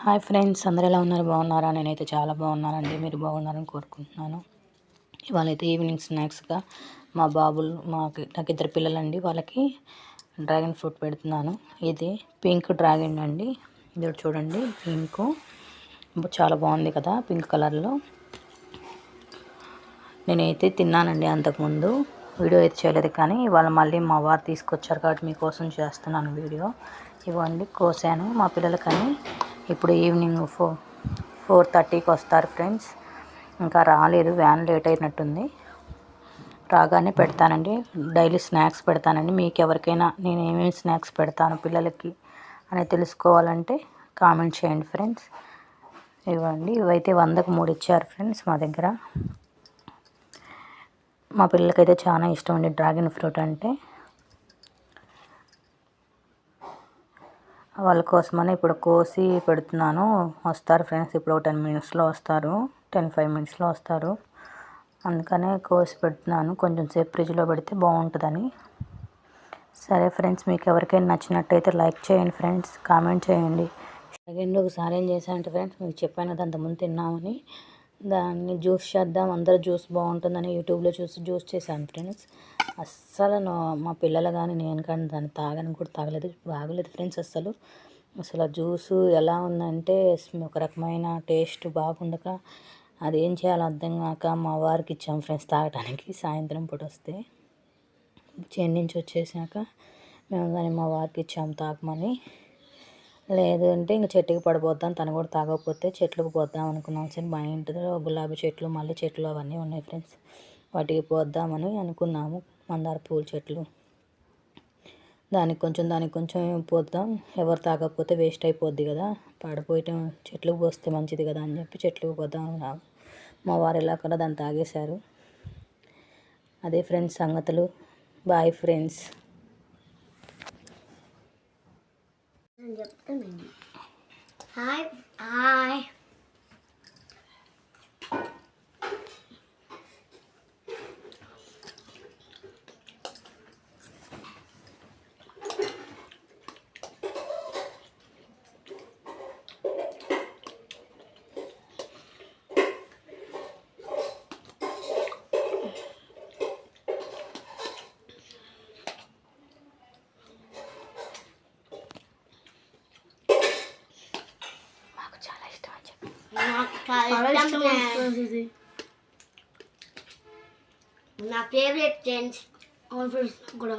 Hi friends, అందరూ ఎలా ఉన్నారు? బాగున్నారా? నేనైతే చాలా బాగున్నానండి. మీరు బాగున్నారని కోరుకుంటున్నాను. ఇవాళైతే ఈవినింగ్ స్నాక్స్గా నాకు ఇద్దరు పిల్లలండి, వాళ్ళకి డ్రాగన్ ఫ్రూట్ పెడుతున్నాను. ఇది పింక్ డ్రాగన్ అండి. ఇది చూడండి, పింక్ చాలా బాగుంది కదా, పింక్ కలర్లో. నేనైతే తిన్నానండి అంతకుముందు, వీడియో అయితే చేయలేదు, కానీ ఇవాళ మళ్ళీ మా వారు తీసుకొచ్చారు కాబట్టి మీకోసం చేస్తున్నాను వీడియో. ఇవ్వండి, కోసాను మా పిల్లలకని. ఇప్పుడు ఈవినింగ్ 4:30కి వస్తారు ఫ్రెండ్స్. ఇంకా రాలేదు, వ్యాన్ లేట్ అయినట్టుంది. రాగానే పెడతానండి. డైలీ స్నాక్స్ పెడతానండి. మీకు ఎవరికైనా నేను ఏమేమి స్నాక్స్ పెడతాను పిల్లలకి అని తెలుసుకోవాలంటే కామెంట్ చేయండి ఫ్రెండ్స్. ఇవ్వండి, ఇవైతే 100కు 3 ఇచ్చారు ఫ్రెండ్స్ మా దగ్గర. మా పిల్లలకైతే చాలా ఇష్టం అండి డ్రాగన్ ఫ్రూట్ అంటే. వాళ్ళ కోసమని ఇప్పుడు కోసి పెడుతున్నాను. వస్తారు ఫ్రెండ్స్, ఇప్పుడు 10 మినిట్స్లో వస్తారు, 10-5 మినిట్స్లో వస్తారు. అందుకనే కోసి పెడుతున్నాను, కొంచెం సేపు ఫ్రిడ్జ్లో పెడితే బాగుంటుందని. సరే ఫ్రెండ్స్, మీకు ఎవరికైనా నచ్చినట్టయితే లైక్ చేయండి ఫ్రెండ్స్, కామెంట్ చేయండి. సెకండ్ ఒకసారి ఏం చేశానంటే ఫ్రెండ్స్, మీకు చెప్పాను కదా అంతకుముందు తిన్నామని, దాన్ని జ్యూస్ చేద్దాం, అందరూ జ్యూస్ బాగుంటుందని యూట్యూబ్లో చూసి జ్యూస్ చేశాను ఫ్రెండ్స్. అస్సలు మా పిల్లలు కానీ నేను కానీ దాన్ని తాగని కూడా బాగలేదు ఫ్రెండ్స్. అసలు ఆ జ్యూసు ఎలా ఉందంటే ఒక రకమైన టేస్ట్ బాగుండక, అదేం చేయాలో అర్థం కాక మా వారికి ఇచ్చాం ఫ్రెండ్స్ తాగడానికి. సాయంత్రం పూట వస్తే చేను నుంచి వచ్చేసాక మేము కానీ మా వారికి ఇచ్చాము తాగమని. లేదు అంటే ఇంక చెట్టుకి పడిపోద్దాం, తను కూడా తాగకపోతే చెట్లకు పోద్దాం అనుకున్నాం. సరే, మా ఇంటిలో గులాబీ చెట్లు, మల్లె చెట్లు అవన్నీ ఉన్నాయి ఫ్రెండ్స్, వాటికి పోద్దామని అనుకున్నాము. మందార పూల చెట్లు, దానికి కొంచెం పోద్దాం, ఎవరు తాగకపోతే వేస్ట్ అయిపోద్ది కదా, పడిపోయటం చెట్లకు పోస్తే మంచిది కదా అని చెప్పి చెట్లకు పోద్దాం అన్నాము. మా వారు ఎలా కూడా దాన్ని తాగేశారు. అదే ఫ్రెండ్స్ సంగతులు. Bye friends. Hi hi. నా ఫేవరెట్ ఫ్రెండ్స్. అవును ఫ్రెండ్స్ కూడా